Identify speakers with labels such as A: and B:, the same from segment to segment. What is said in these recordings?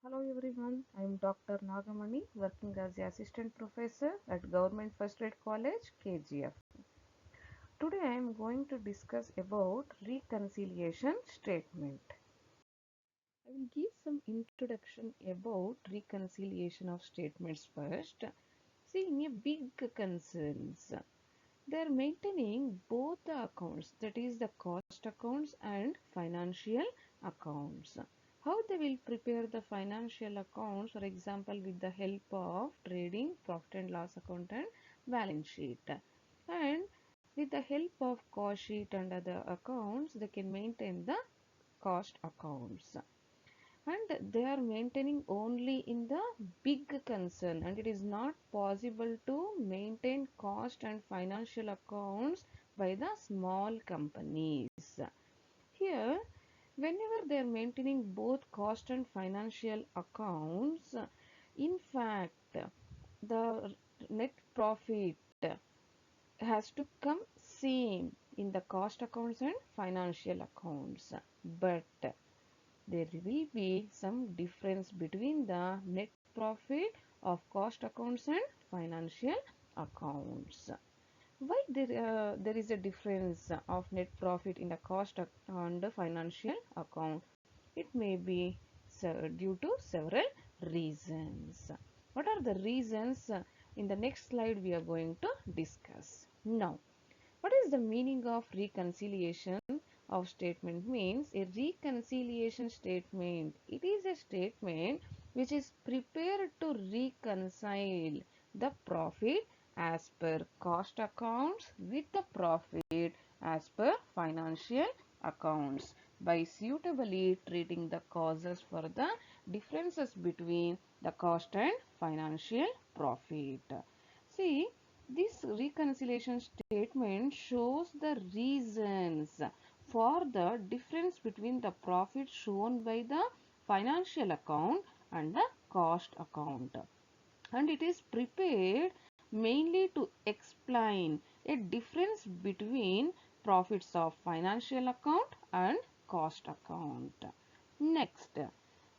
A: Hello everyone, I am Dr. Nagamani working as the Assistant Professor at Government First Grade College, KGF. Today I am going to discuss about reconciliation statement. I will give some introduction about reconciliation of statements first. See, in a big concerns, they are maintaining both the accounts, that is the cost accounts and financial accounts. How they will prepare the financial accounts, for example, with the help of trading, profit and loss account and balance sheet. And with the help of cost sheet and other accounts, they can maintain the cost accounts. And they are maintaining only in the big concern, and it is not possible to maintain cost and financial accounts by the small companies. Here, whenever they are maintaining both cost and financial accounts, in fact, the net profit has to come same in the cost accounts and financial accounts. But there will be some difference between the net profit of cost accounts and financial accounts. Why there is a difference of net profit in the cost and the financial account? It may be due to several reasons. What are the reasons? In the next slide we are going to discuss. Now, what is the meaning of reconciliation of statement? Means a reconciliation statement. It is a statement which is prepared to reconcile the profit as per cost accounts with the profit as per financial accounts by suitably treating the causes for the differences between the cost and financial profit. See, this reconciliation statement shows the reasons for the difference between the profit shown by the financial account and the cost account. And it is prepared mainly to explain a difference between profits of financial account and cost account. Next,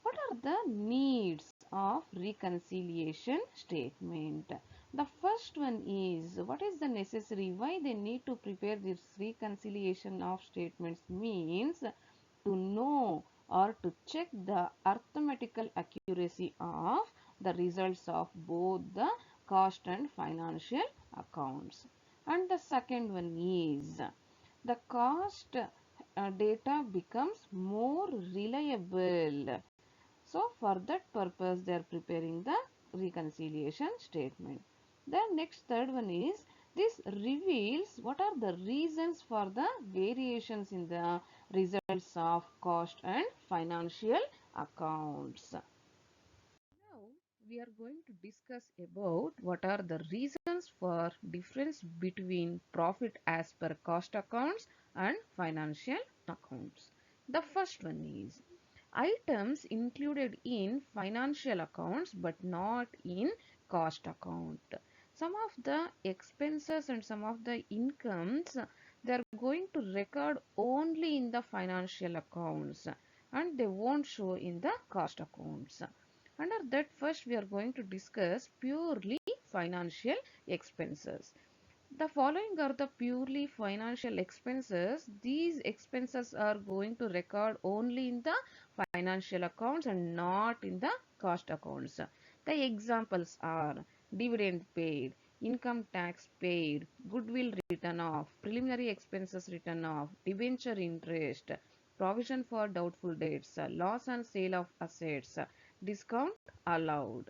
A: what are the needs of reconciliation statement? The first one is, what is the necessary, why they need to prepare this reconciliation of statements? Means to know or to check the arithmetical accuracy of the results of both the cost and financial accounts. And the second one is, the cost data becomes more reliable. So for that purpose they are preparing the reconciliation statement. The next third one is, this reveals what are the reasons for the variations in the results of cost and financial accounts. Now we are going to discuss about what are the reasons for difference between profit as per cost accounts and financial accounts. The first one is, items included in financial accounts but not in cost account. Some of the expenses and some of the incomes they are going to record only in the financial accounts and they won't show in the cost accounts. Under that, first we are going to discuss purely financial expenses. The following are the purely financial expenses. These expenses are going to record only in the financial accounts and not in the cost accounts. The examples are dividend paid, income tax paid, goodwill written off, preliminary expenses written off, debenture interest, provision for doubtful debts, loss and sale of assets, discount allowed.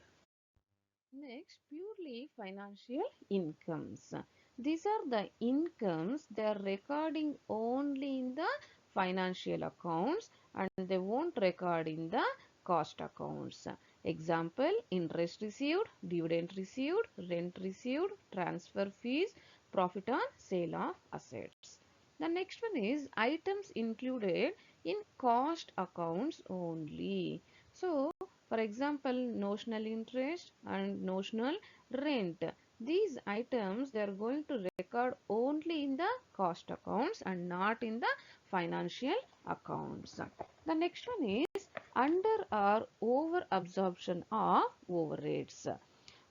A: Next, purely financial incomes. These are the incomes they are recording only in the financial accounts and they won't record in the cost accounts. Example, interest received, dividend received, rent received, transfer fees, profit on sale of assets. The next one is items included in cost accounts only. So, for example, notional interest and notional rent. These items they are going to record only in the cost accounts and not in the financial accounts. The next one is under or over absorption of overheads.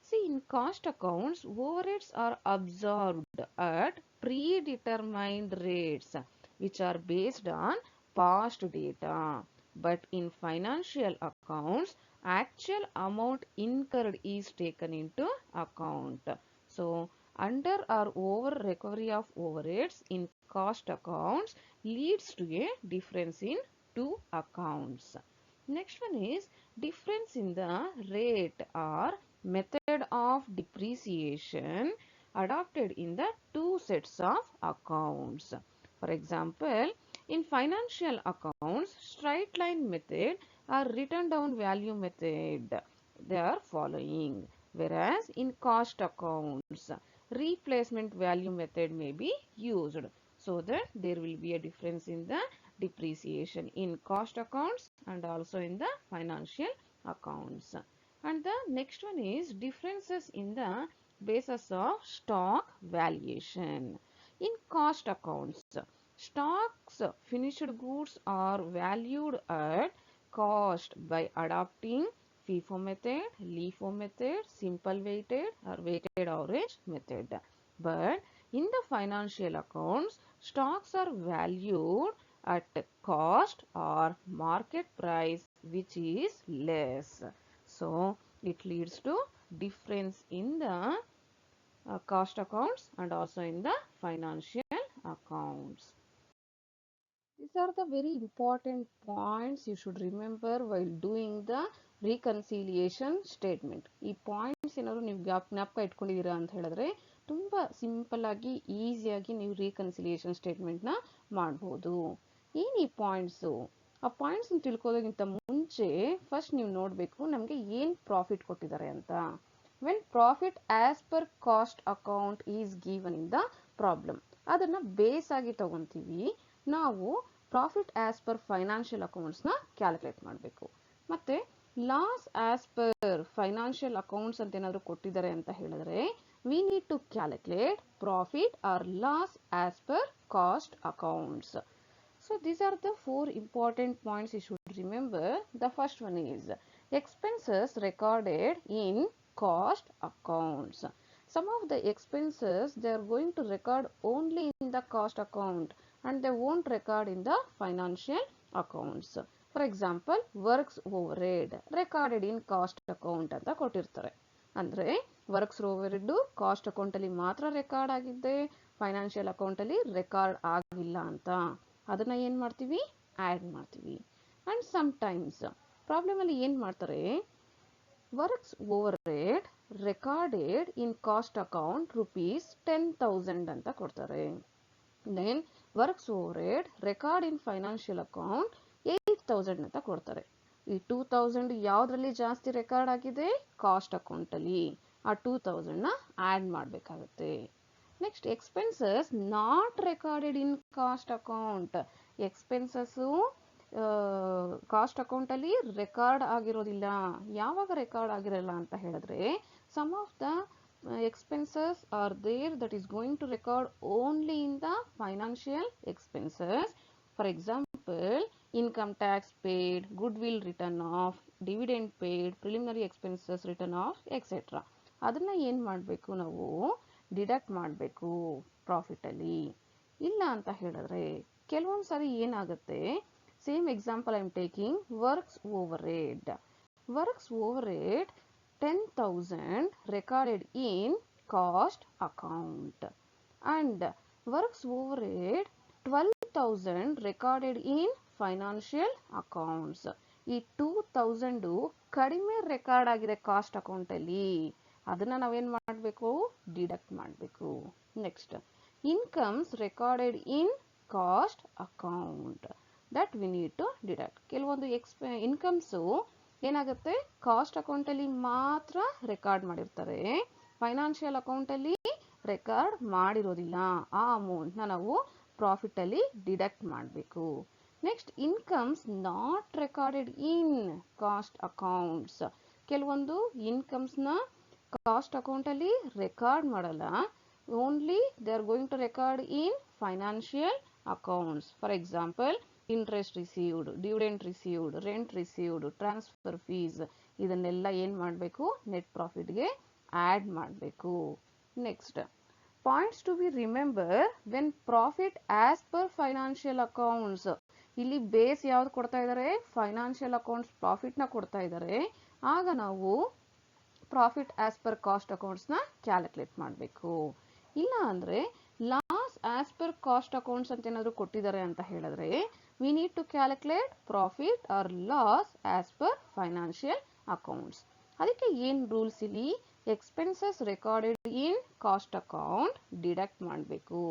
A: See, in cost accounts, overheads are absorbed at predetermined rates, which are based on past data. But in financial accounts, actual amount incurred is taken into account. So, under or over recovery of overheads in cost accounts leads to a difference in two accounts. Next one is difference in the rate or method of depreciation adopted in the two sets of accounts. For example, in financial accounts, straight line method or written down value method, they are following. Whereas in cost accounts, replacement value method may be used, so that there will be a difference in the depreciation in cost accounts and also in the financial accounts. And the next one is differences in the basis of stock valuation. In cost accounts, stocks, finished goods are valued at cost by adopting FIFO method, LIFO method, simple weighted or weighted average method. But in the financial accounts, stocks are valued at cost or market price, which is less. So it leads to difference in the cost accounts and also in the financial accounts. These are the very important points you should remember while doing the reconciliation statement. ಈ points ಏನಾದ್ರು ನೀವು ಜ್ಞಾಪಕ ಇಟ್ಕೊಂಡಿದ್ದೀರಾ ಅಂತ ಹೇಳಿದ್ರೆ ತುಂಬಾ simple ಆಗಿ ಈಸಿಯಾಗಿ ನೀವು ರೀಕನ್ಸಿಲಿಯೇಷನ್ ಸ್ಟೇಟ್ಮೆಂಟ್ನ ಮಾಡ್ಬೋದು. ಏನು ಈ ಪಾಯಿಂಟ್ಸು? ಆ ಪಾಯಿಂಟ್ಸ್ ತಿಳ್ಕೊಳ್ಳೋದಕ್ಕಿಂತ ಮುಂಚೆ ಫಸ್ಟ್ ನೀವು ನೋಡಬೇಕು ನಮಗೆ ಏನು ಪ್ರಾಫಿಟ್ ಕೊಟ್ಟಿದ್ದಾರೆ ಅಂತ. When profit as per cost account is given in the problem, ಅದನ್ನ ಬೇಸ್ ಆಗಿ ತಗೊಂತೀವಿ. ನಾವು ಪ್ರಾಫಿಟ್ ಆಸ್ ಪರ್ ಫೈನಾನ್ಷಿಯಲ್ ಅಕೌಂಟ್ಸ್ನ ಕ್ಯಾಲ್ಕುಲೇಟ್ ಮಾಡಬೇಕು. ಮತ್ತೆ loss as per financial accounts ಅಂತ ಏನಾದರೂ ಕೊಟ್ಟಿದ್ದಾರೆ ಅಂತ ಹೇಳಿದ್ರೆ we need to calculate profit or loss as per cost accounts. So these are the four important points you should remember. The first one is expenses recorded in cost accounts. Some of the expenses they are going to record only in the cost account and they won't record in the financial accounts. For example, works overhead recorded in cost account ಅಂತ ಕೊಟ್ಟಿರ್ತಾರೆ. ಅಂದ್ರೆ works overhead cost account ಅಲ್ಲಿ ಮಾತ್ರ record ಆಗಿದ್ದೆ, financial account ಅಲ್ಲಿ record ಆಗಿಲ್ಲ ಅಂತ ಅದನ್ನ ಏನ್ ಮಾಡ್ತೀವಿ, ಆಡ್ ಮಾಡ್ತೀವಿ. ಅಂಡ್ ಸಮ್ ಟೈಮ್ಸ್ ಪ್ರಾಬ್ಲಮ್ ಅಲ್ಲಿ ಏನ್ ಮಾಡ್ತಾರೆ, works overhead recorded in cost account rupees 10,000 ಅಂತ ಕೊಡ್ತಾರೆ. Then works overhead record in financial account 8,000 ಅಂತ ಕೊಡ್ತಾರೆ. ಈ 2,000 ಯಾವ್ದ್ರಲ್ಲಿ ಜಾಸ್ತಿ ರೆಕಾರ್ಡ್ ಆಗಿದೆ, ಕಾಸ್ಟ್ ಅಕೌಂಟ್ ಅಲ್ಲಿ. ಆ 2,000 ನ ಆಡ್ ಮಾಡ್ಬೇಕಾಗುತ್ತೆ. Next expenses not recorded in cost account. Expenses cost account ಅಲ್ಲಿ ರೆಕಾರ್ಡ್ ಆಗಿರೋದಿಲ್ಲ. ಯಾವಾಗ ರೆಕಾರ್ಡ್ ಆಗಿರಲ್ಲ ಅಂತ ಹೇಳಿದ್ರೆ sum of the expenses are there that is going to record only in the financial expenses. For example, income tax paid, goodwill written off, dividend paid, preliminary expenses written off, etc. ಅದನ್ನ ಏನ್ ಮಾಡಬೇಕು, ನಾವು deduct ಮಾಡಬೇಕು profit ಅಲ್ಲಿ. ಇಲ್ಲ ಅಂತ ಹೇಳಿದ್ರೆ ಕೆಲವೊಂದು ಸಾರಿ ಏನಾಗುತ್ತೆ, same example I am taking works overhead. Works overhead 10,000 recorded in cost account and works overhead 12,000 recorded in financial accounts. ಈ 2,000 ಕಡಿಮೆ ರೆಕಾರ್ಡ್ ಆಗಿದೆ ಕಾಸ್ಟ್ ಅಕೌಂಟ್ ಅಲ್ಲಿ, ಅದನ್ನ ನಾವೇನ್ ಮಾಡಬೇಕು, ಡಿಡಕ್ಟ್ ಮಾಡಬೇಕು. Next incomes recorded in cost account that we need to deduct. ಕೆಲವೊಂದು incomes ಏನಾಗುತ್ತೆ, ಕಾಸ್ಟ್ ಅಕೌಂಟ್ ಅಲ್ಲಿ ಮಾತ್ರ ರೆಕಾರ್ಡ್ ಮಾಡಿರ್ತಾರೆ, ಫೈನಾನ್ಷಿಯಲ್ ಅಕೌಂಟ್ ಅಲ್ಲಿ ರೆಕಾರ್ಡ್ ಮಾಡಿರೋದಿಲ್ಲ. ಆ ಅಮೌಂಟ್ ನ ನಾವು ಪ್ರಾಫಿಟ್ ಅಲ್ಲಿ ಡಿಡಕ್ಟ್ ಮಾಡಬೇಕು. Next incomes not recorded in cost accounts. ಕೆಲವೊಂದು ಇನ್ಕಮ್ಸ್ ನ ಕಾಸ್ಟ್ ಅಕೌಂಟ್ ಅಲ್ಲಿ ರೆಕಾರ್ಡ್ ಮಾಡಲ್ಲ, only they are going to record in financial accounts. For example, interest received, dividend received, rent received, transfer fees ಇದನ್ನೆಲ್ಲ ಏನು ಮಾಡಬೇಕು, net ಪ್ರಾಫಿಟ್ಗೆ add ಮಾಡಬೇಕು. Next points to be remember when profit as per financial accounts. ಇಲ್ಲಿ base ಯಾವ್ದು ಕೊಡ್ತಾ ಇದ್ದಾರೆ, financial accounts ಪ್ರಾಫಿಟ್ನ ಕೊಡ್ತಾ ಇದ್ದಾರೆ. ಆಗ ನಾವು ಪ್ರಾಫಿಟ್ ಆಸ್ ಪರ್ ಕಾಸ್ಟ್ ಅಕೌಂಟ್ಸ್ನ ಕ್ಯಾಲ್ಕುಲೇಟ್ ಮಾಡಬೇಕು. ಇಲ್ಲ ಅಂದರೆ loss as per cost accounts ಅಂತ ಏನಾದರೂ ಕೊಟ್ಟಿದ್ದಾರೆ ಅಂತ ಹೇಳಿದ್ರೆ we need to calculate profit or loss as per financial accounts. ಅದಕ್ಕೆ ಏನು ರೂಲ್ಸ್ ಇಲ್ಲಿ, expenses recorded in cost account deduct ಮಾಡಬೇಕು.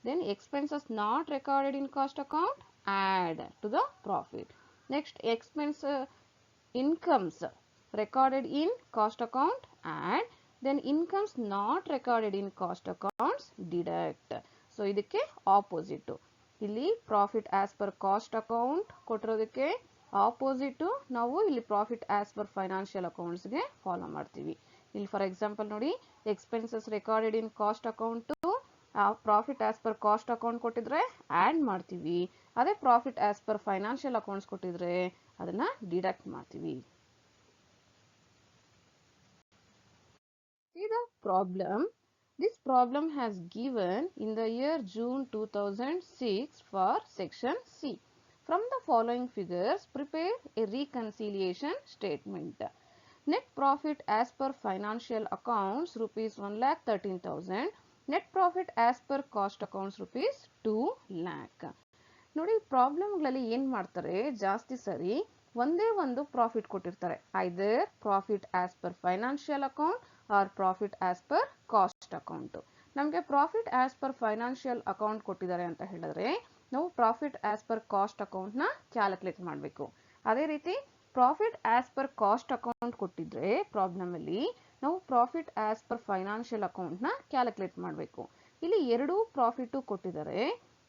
A: Then expenses not recorded in cost account add to the profit. Next expense incomes recorded in cost account add, then incomes not recorded in cost accounts deduct. So ಇದಕ್ಕೆ opposite, ಇಲ್ಲಿ profit as per cost account ಕೊಟ್ಟಿರೋದಕ್ಕೆ opposite ನಾವು ಇಲ್ಲಿ profit as per financial ಅಕೌಂಟ್ಸ್ಗೆ follow ಮಾಡ್ತೀವಿ. ಇಲ್ಲಿ for example ನೋಡಿ, expenses recorded in cost account profit as per cost account ಕೊಟ್ಟಿದ್ರೆ ಆ್ಯಡ್ ಮಾಡ್ತೀವಿ, ಅದೇ profit as per financial accounts ಕೊಟ್ಟಿದ್ರೆ ಅದನ್ನ ಡಿಡಕ್ಟ್ ಮಾಡ್ತೀವಿ. See the problem. This problem has given in the year June 2006 for section C. From the following figures, prepare a reconciliation statement. Net profit as per financial accounts rupees 1,13,000. Net profit as per cost accounts rupees 2 lakh. ನೋಡಿ, ಪ್ರಾಬ್ಲಮ್ಗಳಲ್ಲಿ ಏನು ಮಾಡ್ತಾರೆ, ಜಾಸ್ತಿ ಸರಿ ಒಂದೇ ಒಂದು profit ಕೊಟ್ಟಿರ್ತಾರೆ, either profit as per financial account or profit as per cost account. ನಮಗೆ profit as per financial account ಕೊಟ್ಟಿದ್ದಾರೆ ಅಂತ ಹೇಳಿದ್ರೆ ನಾವು ಪ್ರಾಫಿಟ್ ಆಸ್ ಪರ್ ಕಾಸ್ಟ್ ಅಕೌಂಟ್ನ ಕ್ಯಾಲ್ಕುಲೇಟ್ ಮಾಡಬೇಕು. ಅದೇ ರೀತಿ profit as per cost account ಕೊಟ್ಟಿದ್ರೆ ಪ್ರಾಬ್ಲಮಲ್ಲಿ ನಾವು ಪ್ರಾಫಿಟ್ ಆಸ್ ಪರ್ ಫೈನಾನ್ಷಿಯಲ್ ಅಕೌಂಟ್ನ ಕ್ಯಾಲ್ಕುಲೇಟ್ ಮಾಡಬೇಕು. ಇಲ್ಲಿ ಎರಡೂ ಪ್ರಾಫಿಟು ಕೊಟ್ಟಿದ್ದಾರೆ,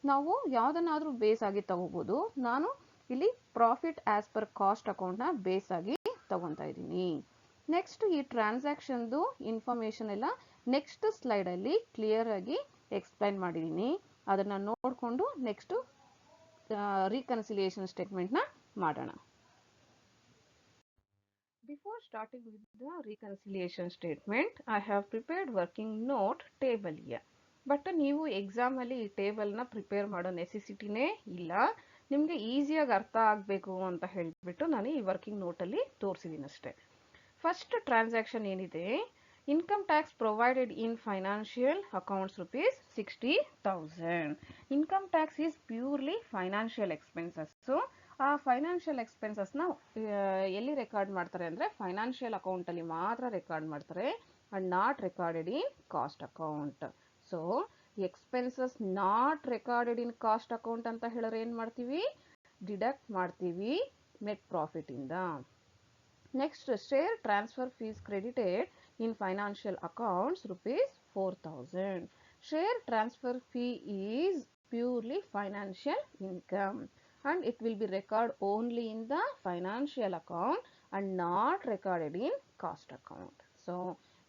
A: ನಾವು ಯಾವುದನ್ನಾದರೂ ಬೇಸ್ ಆಗಿ ತಗೋಬಹುದು. ನಾನು ಇಲ್ಲಿ ಪ್ರಾಫಿಟ್ ಆಸ್ ಪರ್ ಕಾಸ್ಟ್ ಅಕೌಂಟ್ನ ಬೇಸ್ ಆಗಿ ತಗೊತಾ ಇದ್ದೀನಿ. ನೆಕ್ಸ್ಟ್ ಈ ಟ್ರಾನ್ಸಾಕ್ಷನ್ದು ಇನ್ಫಾರ್ಮೇಶನ್ ಎಲ್ಲ ನೆಕ್ಸ್ಟ್ ಸ್ಲೈಡಲ್ಲಿ ಕ್ಲಿಯರ್ ಆಗಿ ಎಕ್ಸ್ಪ್ಲೈನ್ ಮಾಡಿದ್ದೀನಿ, ಅದನ್ನು ನೋಡಿಕೊಂಡು ನೆಕ್ಸ್ಟ್ ರೀಕನ್ಸಿಲಿಯೇಷನ್ ಸ್ಟೇಟ್ಮೆಂಟ್ನ ಮಾಡೋಣ. Before starting with the reconciliation statement, I have prepared working note table here. But ನೀವು ಎಕ್ಸಾಮಲ್ಲಿ ಈ ಟೇಬಲ್ನ ಪ್ರಿಪೇರ್ ಮಾಡೋ ನೆಸೆಸಿಟಿನೇ ಇಲ್ಲ, ನಿಮಗೆ ಈಸಿಯಾಗಿ ಅರ್ಥ ಆಗಬೇಕು ಅಂತ ಹೇಳಿಬಿಟ್ಟು ನಾನು ಈ ವರ್ಕಿಂಗ್ ನೋಟಲ್ಲಿ ತೋರಿಸಿದ್ದೀನಿ ಅಷ್ಟೇ. ಫಸ್ಟ್ ಟ್ರಾನ್ಸಾಕ್ಷನ್ ಏನಿದೆ, income tax provided in financial accounts rupees 60,000. Income tax is purely financial expenses. ಆ ಫೈನಾನ್ಷಿಯಲ್ ಎಕ್ಸ್ಪೆನ್ಸಸ್ನ ಎಲ್ಲಿ ರೆಕಾರ್ಡ್ ಮಾಡ್ತಾರೆ ಅಂದರೆ ಫೈನಾನ್ಷಿಯಲ್ ಅಕೌಂಟಲ್ಲಿ ಮಾತ್ರ ರೆಕಾರ್ಡ್ ಮಾಡ್ತಾರೆ and not recorded in cost account. So expenses not recorded in cost account ಅಂತ ಹೇಳಿದ್ರೆ ಏನು ಮಾಡ್ತೀವಿ, ಡಿಡಕ್ಟ್ ಮಾಡ್ತೀವಿ ನೆಟ್ ಪ್ರಾಫಿಟ್ ಇಂದ. Next share transfer fees credited in financial accounts rupees 4,000. Share transfer fee is purely financial income and it will be recorded only in the financial account and not recorded in cost account. So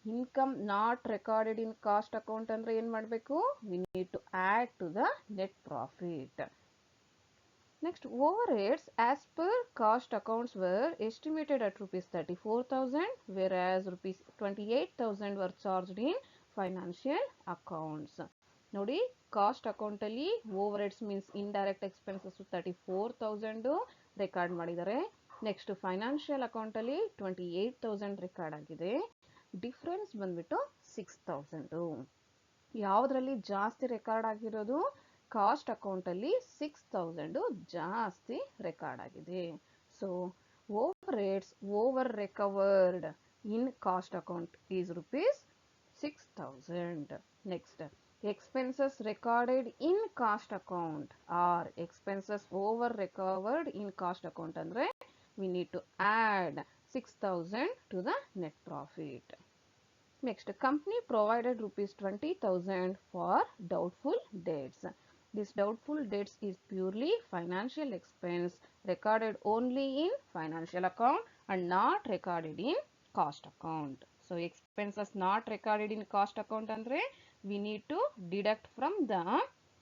A: income not recorded in cost account andre ಏನು ಮಾಡಬೇಕು, we need to add to the net profit. Next, overheads as per cost accounts were estimated at rupees 34,000 whereas rupees 28,000 were charged in financial accounts. ನೋಡಿ, cost ಅಕೌಂಟಲ್ಲಿ over heads means indirect expenses 34,000 record ಮಾಡಿದ್ದಾರೆ. Next financial ಅಕೌಂಟಲ್ಲಿ 28,000 record ಆಗಿದೆ. Difference ಬಂದ್ಬಿಟ್ಟು 6,000. ಯಾವುದರಲ್ಲಿ ಜಾಸ್ತಿ record ಆಗಿರೋದು, cost ಅಕೌಂಟಲ್ಲಿ 6,000 ಜಾಸ್ತಿ ರೆಕಾರ್ಡ್ ಆಗಿದೆ. So over heads over recovered in cost account is rupees 6,000. Next expenses recorded in cost account or expenses over recovered in cost account andre we need to add 6,000 to the net profit. Next, company provided rupees 20,000 for doubtful debts. This doubtful debts is purely financial expense recorded only in financial account and not recorded in cost account. So expenses not recorded in cost account andre we need to deduct from the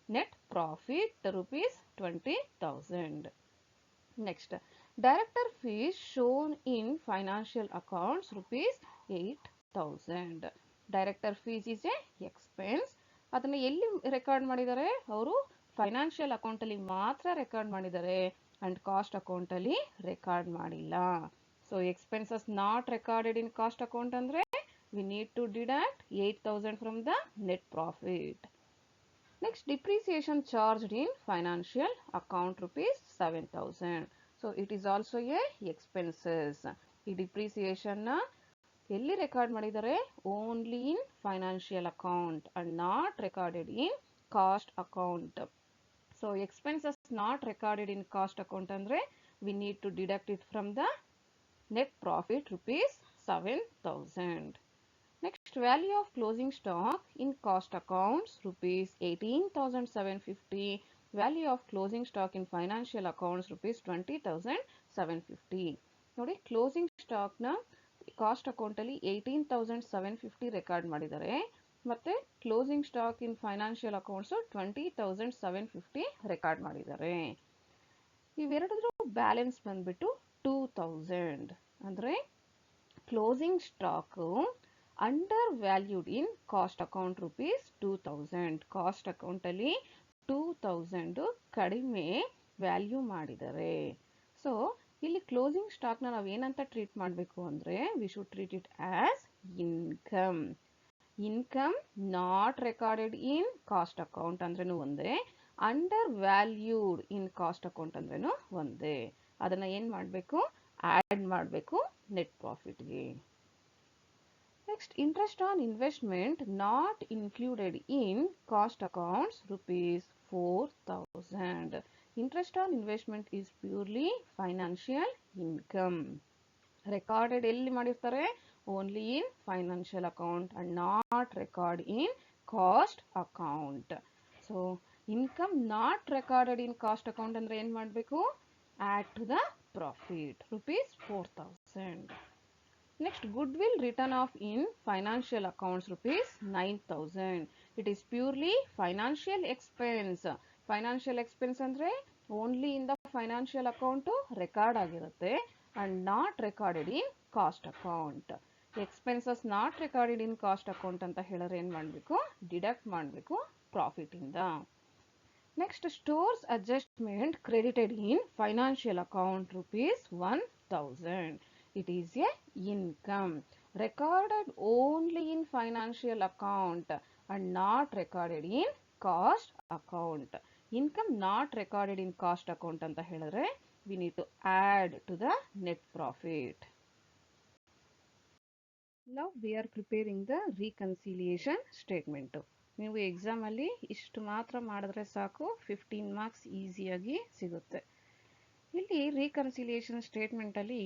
A: net profit rupees 20,000. Next, director fees shown in financial accounts rupees 8,000. Director fees is a expense. ಅದನ್ನ ಎಲ್ಲಿ record ಮಾಡಿದ್ದಾರೆ? ಅವರು financial account ಅಲ್ಲಿ ಮಾತ್ರ record ಮಾಡಿದ್ದಾರೆ and cost account ಅಲ್ಲಿ record ಮಾಡಿಲ್ಲ. So expenses not recorded in cost account ಅಂದ್ರೆ we need to deduct 8,000 from the net profit. Next, depreciation charged in financial account rupees 7,000. So it is also a expenses. ಈ depreciation ನ ಎಲ್ಲಿ record ಮಾಡಿದ್ದಾರೆ? Only in financial account and not recorded in cost account. So expenses not recorded in cost account ಅಂದ್ರೆ we need to deduct it from the net profit rupees 7,000. Next, value of closing stock in cost accounts rupees 18,750. Value of closing stock in financial accounts rupees 20,750. ನೋಡಿ, closing stock ನ cost account ಅಲ್ಲಿ 18,750 record ಮಾಡಿದ್ದಾರೆ. ಮತ್ತೆ closing stock ಇನ್ financial accounts 20,750 record ಮಾಡಿದ್ದಾರೆ. ಇವೆರಡರ balance ಬಂದ್ಬಿಟ್ಟು 2,000. ಅಂದ್ರೆ closing stock under valued ಇನ್ cost account rupees 2,000. Cost account ಅಲ್ಲಿ 2,000 ಕಡಿಮೆ ವ್ಯಾಲ್ಯೂ ಮಾಡಿದ್ದಾರೆ. ಸೊ ಇಲ್ಲಿ ಕ್ಲೋಸಿಂಗ್ ಸ್ಟಾಕ್ ನ ನಾವು ಏನಂತ ಟ್ರೀಟ್ ಮಾಡಬೇಕು ಅಂದ್ರೆ we should treat it as income. Income not recorded in cost account ಅಂದ್ರೇನು ಒಂದೇ, ಅಂಡರ್ ವ್ಯಾಲ್ಯೂಡ್ ಇನ್ ಕಾಸ್ಟ್ ಅಕೌಂಟ್ ಅಂದ್ರೇನು ಒಂದೇ. ಅದನ್ನ ಏನ್ ಮಾಡಬೇಕು? ಆಡ್ ಮಾಡಬೇಕು net ಪ್ರಾಫಿಟ್ಗೆ. Next, interest on investment not included in cost accounts rupees 4,000. Interest on investment is purely financial income. Recorded ಎಲ್ಲಿ ಮಾಡಿರ್ತಾರೆ? Only in financial account and not record in cost account. So, income not recorded in cost account ಅಂದ್ರೆ ಏನ್ ಮಾಡಬೇಕು? Add to the profit rupees 4,000. Next, goodwill written off in financial accounts rupees 9,000. It is purely financial expense. Financial expense ಅಂದ್ರೆ only in the financial account record ಆಗಿರುತ್ತೆ and not recorded in cost account. Expenses not recorded in cost account ಅಂತ ಹೇಳಿದ್ರೆ ಏನ್ ಮಾಡಬೇಕು? Deduct ಮಾಡಬೇಕು profit ಇಂದ. Next, stores adjustment credited in financial account rupees 1,000. It is a income recorded only in financial account and not recorded in cost account. Income not recorded in cost account anta helidre we need to add to the net profit. Now we are preparing the reconciliation statement. ನೀವು exam ಅಲ್ಲಿ ಇಷ್ಟು ಮಾತ್ರ ಮಾಡಿದ್ರೆ ಸಾಕು 15 marks ಈಸಿಯಾಗಿ ಸಿಗುತ್ತೆ. ಇಲ್ಲಿ reconciliation statement ಅಲ್ಲಿ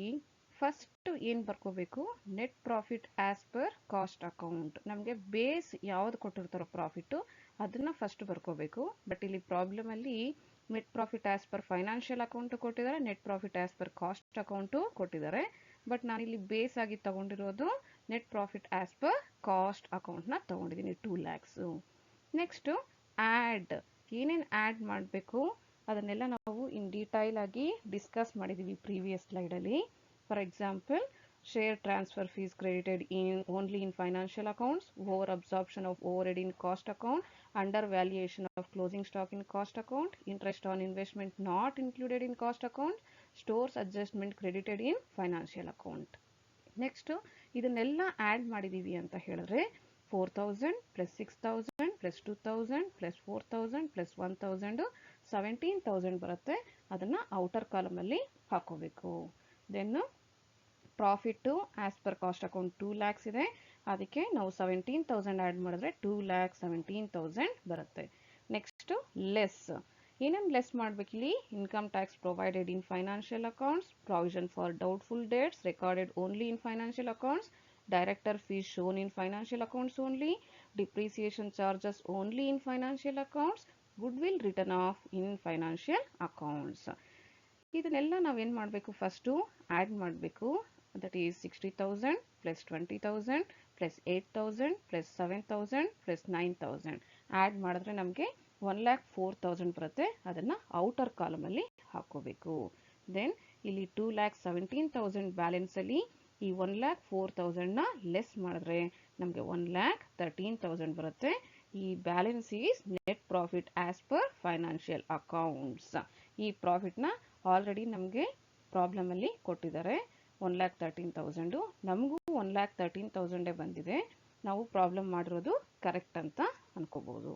A: ಫಸ್ಟ್ ಏನ್ ಬರ್ಕೋಬೇಕು? Net profit as per cost account. ನಮಗೆ ಬೇಸ್ ಯಾವ್ದು ಕೊಟ್ಟಿರ್ತಾರೋ ಪ್ರಾಫಿಟ್ ಅದನ್ನ ಫಸ್ಟ್ ಬರ್ಕೋಬೇಕು. ಬಟ್ ಇಲ್ಲಿ ಪ್ರಾಬ್ಲಮ್ ಅಲ್ಲಿ net profit as per financial account ಕೊಟ್ಟಿದ್ದಾರೆ, net profit as per cost account ಕೊಟ್ಟಿದ್ದಾರೆ. ಬಟ್ ನಾನು ಇಲ್ಲಿ ಬೇಸ್ ಆಗಿ ತಗೊಂಡಿರೋದು net profit as per cost account ನ ತಗೊಂಡಿದ್ದೀನಿ 2 lakhs. ನೆಕ್ಸ್ಟ್ ಆಡ್, ಏನೇನ್ ಆಡ್ ಮಾಡಬೇಕು ಅದನ್ನೆಲ್ಲ ನಾವು ಇನ್ ಡೀಟೈಲ್ ಆಗಿ ಡಿಸ್ಕಸ್ ಮಾಡಿದೀವಿ ಪ್ರೀವಿಯಸ್ ಸ್ಲೈಡ್ ಅಲ್ಲಿ. For example, share transfer fees credited in only in financial accounts, over absorption of overhead in cost account, under valuation of closing stock in cost account, interest on investment not included in cost account, stores adjustment credited in financial account. Next ಇದನ್ನೆಲ್ಲ add ಮಾಡಿದೀವಿ ಅಂತ ಹೇಳಿದ್ರೆ 4,000 plus 6,000 plus 2,000 plus 4,000 plus 1,000 17,000 ಬರುತ್ತೆ. ಅದನ್ನ outer column ಅಲ್ಲಿ ಹಾಕೋಬೇಕು. Then profit as per cost account 2 lakhs ಇದೆ, ಅದಕ್ಕೆ ನಾವು 17,000 ಆಡ್ ಮಾಡಿದ್ರೆ 2,17,000 ಬರುತ್ತೆ. ನೆಕ್ಸ್ಟ್ ಲೆಸ್, ಏನೇನು ಲೆಸ್ ಮಾಡ್ಬೇಕು ಇಲ್ಲಿ? Income tax provided in financial accounts, provision for doubtful dates recorded only in financial accounts, director fees shown in financial accounts only, depreciation charges only in financial accounts, goodwill written off in financial accounts. ಇದನ್ನೆಲ್ಲ ನಾವೇನ್ ಮಾಡಬೇಕು? First add ಮಾಡಬೇಕು. That is 60,000 plus 20,000 plus 8,000 plus 7,000 plus 9,000 add ಮಾಡಿದ್ರೆ ನಮಗೆ 1,04,000 ಬರುತ್ತೆ, ಅದನ್ನು outer ಕಾಲಮಲ್ಲಿ ಹಾಕೋಬೇಕು. Then ಇಲ್ಲಿ 2,17,000 ಬ್ಯಾಲೆನ್ಸಲ್ಲಿ ಈ 1,04,000ನ ಲೆಸ್ ಮಾಡಿದ್ರೆ ನಮಗೆ 1,13,000 ಬರುತ್ತೆ. ಈ balance is net profit as per financial accounts. ಈ ಪ್ರಾಫಿಟ್ನ ಆಲ್ರೆಡಿ ನಮಗೆ ಪ್ರಾಬ್ಲಮಲ್ಲಿ ಕೊಟ್ಟಿದ್ದಾರೆ. 1,13,000 ನಮಗೂ 1,13,000 ಬಂದಿದೆ. ನಾವು ಪ್ರಾಬ್ಲಮ್ ಮಾಡಿರೋದು ಕರೆಕ್ಟ್ ಅಂತ ಅನ್ಕೋಬಹುದು.